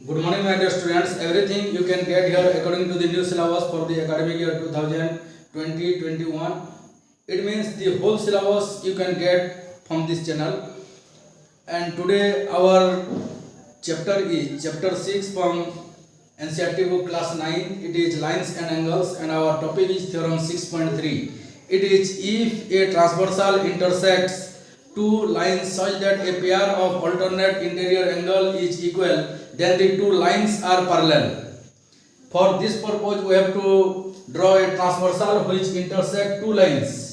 Good morning, my dear students. Everything you can get here according to the new syllabus for the academic year 2020-21. It means the whole syllabus you can get from this channel. And today our chapter is chapter 6 from NCERT book class 9. It is lines and angles, and our topic is theorem 6.3. It is if a transversal intersects two lines such that a pair of alternate interior angle is equal, then the two lines are parallel. For this purpose, we have to draw a transversal which intersect two lines.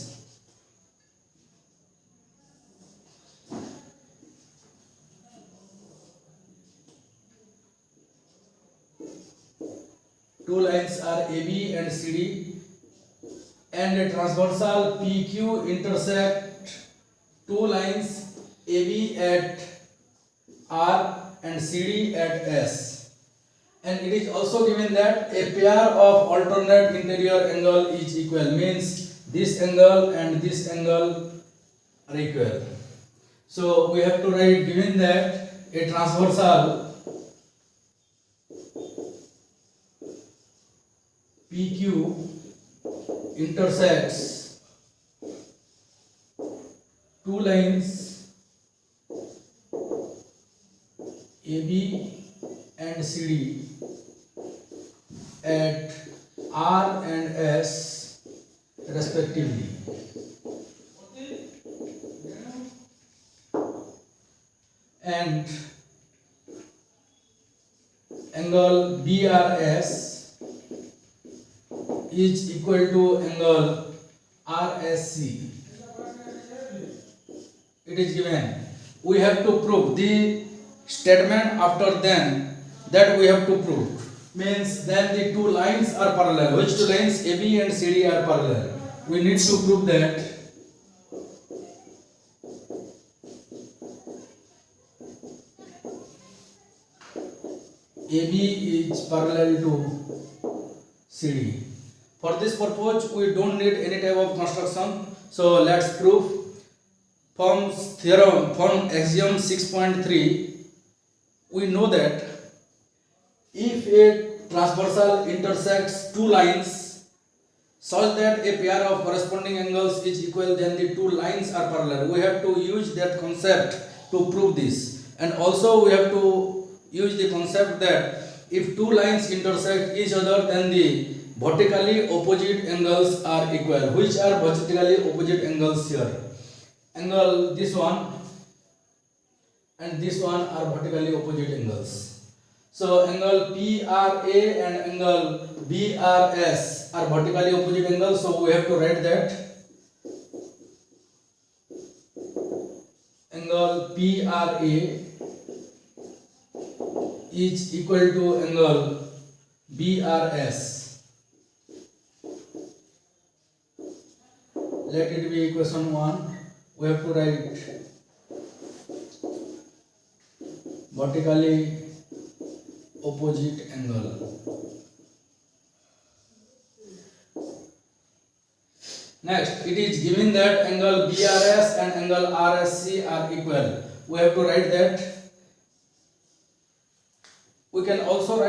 Two lines are AB and CD, and a transversal PQ intersect two lines AB at R and CD at S. And it is also given that a pair of alternate interior angle is equal, means this angle and this angle are equal. So we have to write, given that a transversal PQ intersects two lines AB and CD at R and S respectively. And angle BRS is equal to angle RSC. It is given. We have to prove the statement after then that we have to prove. Means then the two lines are parallel. Which two lines? AB and CD are parallel. We need to prove that AB is parallel to CD. For this purpose, we don't need any type of construction. So let's prove. From theorem, from axiom 6.3, we know that if a transversal intersects two lines such that a pair of corresponding angles is equal, then the two lines are parallel. We have to use that concept to prove this. And also we have to use the concept that if two lines intersect each other, then the vertically opposite angles are equal. Which are vertically opposite angles here? Angle this one and this one are vertically opposite angles. So angle PRA and angle BRS are vertically opposite angles. So we have to write that angle PRA is equal to angle BRS. Let it be equation 1. We have to write vertically opposite angle. Next, it is given that angle BRS and angle RSC are equal. We have to write that. We can also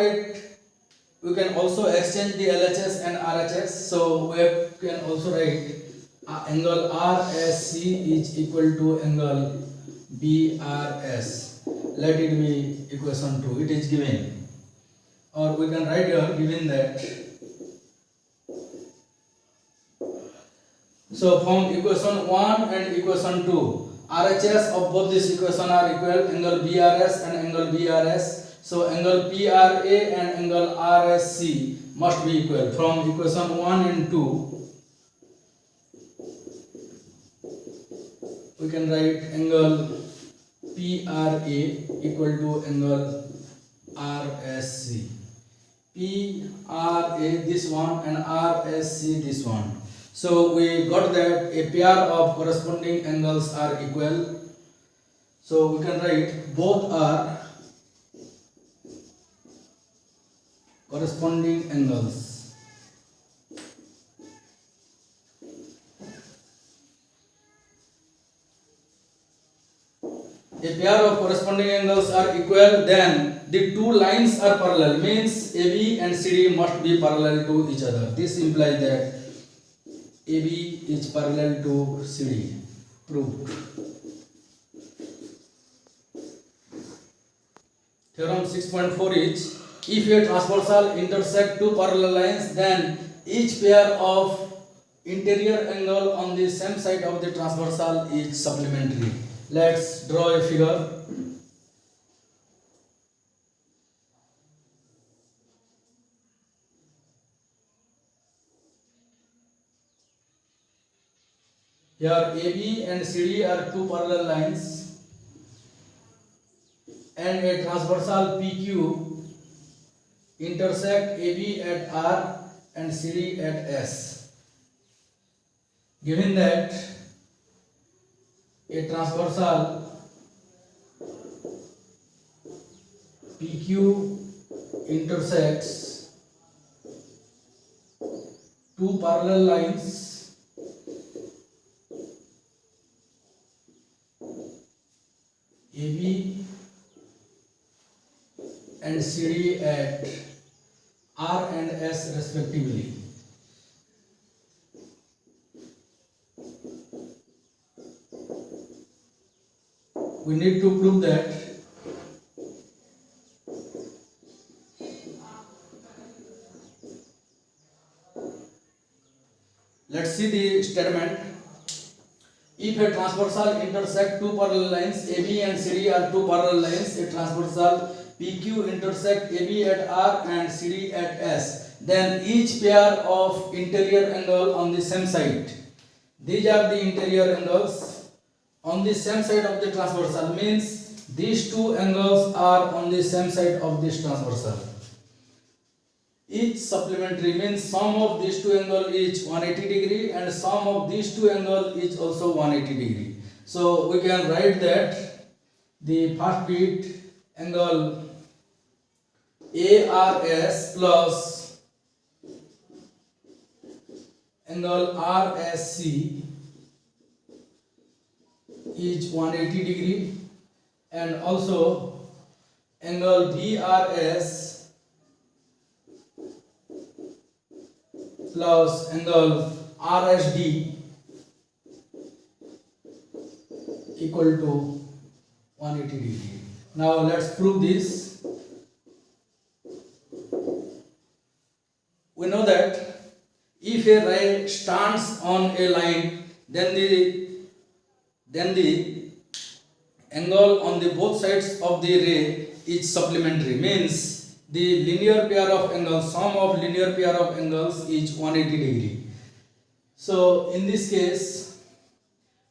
exchange the LHS and RHS. So we can also write angle RSC is equal to angle BRS. Let it be equation 2. It is given. Or we can write here, given that. So from equation 1 and equation 2, RHS of both these equations are equal, angle BRS and angle BRS. So angle PRA and angle RSC must be equal. From equation 1 and 2, we can write angle PRA equal to angle RSC. PRA this one and RSC this one. So we got that a pair of corresponding angles are equal. So we can write both are corresponding angles. A pair of corresponding angles are equal, then the two lines are parallel, means AB and CD must be parallel to each other. This implies that AB is parallel to CD. Proved. Theorem 6.4 is, if a transversal intersect two parallel lines, then each pair of interior angle on the same side of the transversal is supplementary. Let's draw a figure. Here AB and CD are two parallel lines, and a transversal PQ intersect AB at R and CD at S. Given that a transversal PQ intersects two parallel lines AB and CD at R and S respectively. We need to prove that let's see the statement. If a transversal intersect two parallel lines, AB and CD are two parallel lines, a transversal PQ intersect AB at R and CD at S, then each pair of interior angle on the same side. These are the interior angles on the same side of the transversal, means these two angles are on the same side of this transversal. Each supplementary, means sum of these two angle is 180 degree and sum of these two angle is also 180 degree. So we can write that the first bit angle ARS plus angle RSC is 180 degree, and also angle BRS plus angle RSD equal to 180 degree. Now let's prove this. We know that if a ray stands on a line, then the angle on the both sides of the ray is supplementary, means the linear pair of angles, sum of linear pair of angles is 180 degree. So in this case,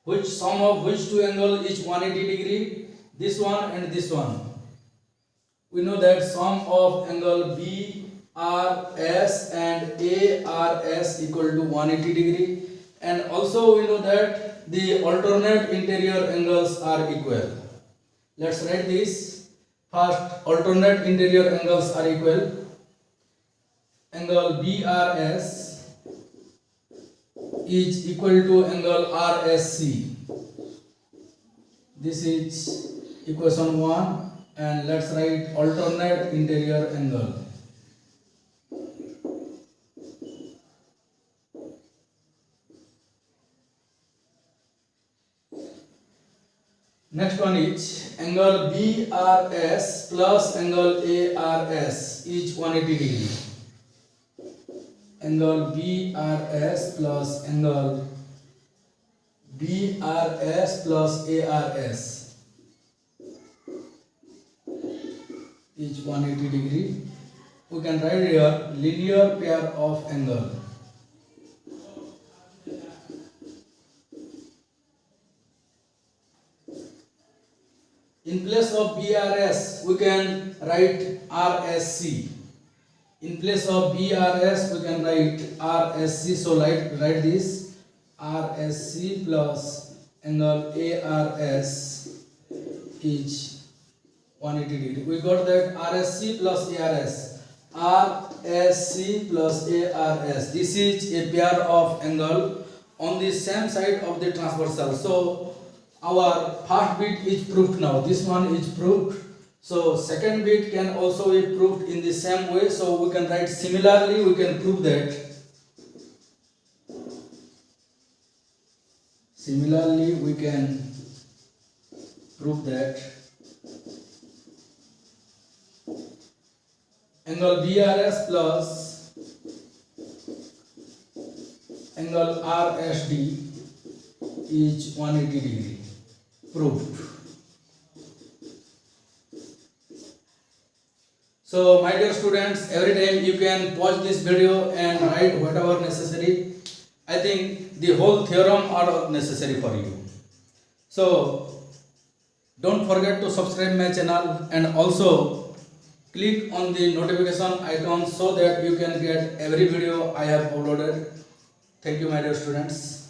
which sum of which two angle is 180 degree? This one and this one. We know that sum of angle BRS and ARS equal to 180 degree, and also we know that the alternate interior angles are equal. Let's write this. First, alternate interior angles are equal. Angle BRS is equal to angle RSC. This is equation 1, and let's write alternate interior angle. Next one is angle BRS plus angle ARS is 180 degree. Angle BRS plus angle BRS plus ARS is 180 degree. We can write here linear pair of angle. In place of BRS, we can write RSC. In place of BRS, we can write RSC. So write this RSC plus angle ARS is 180 degree. We got that RSC plus ARS. RSC plus ARS. This is a pair of angle on the same side of the transversal. So our first bit is proved now. This one is proved. So second bit can also be proved in the same way. So we can write similarly, we can prove that. Similarly, we can prove that angle BRS plus angle RSD is 180 degree. Proved. So my dear students, every time you can pause this video and write whatever necessary. I think the whole theorem are necessary for you. So don't forget to subscribe my channel and also click on the notification icon so that you can get every video I have uploaded. Thank you my dear students.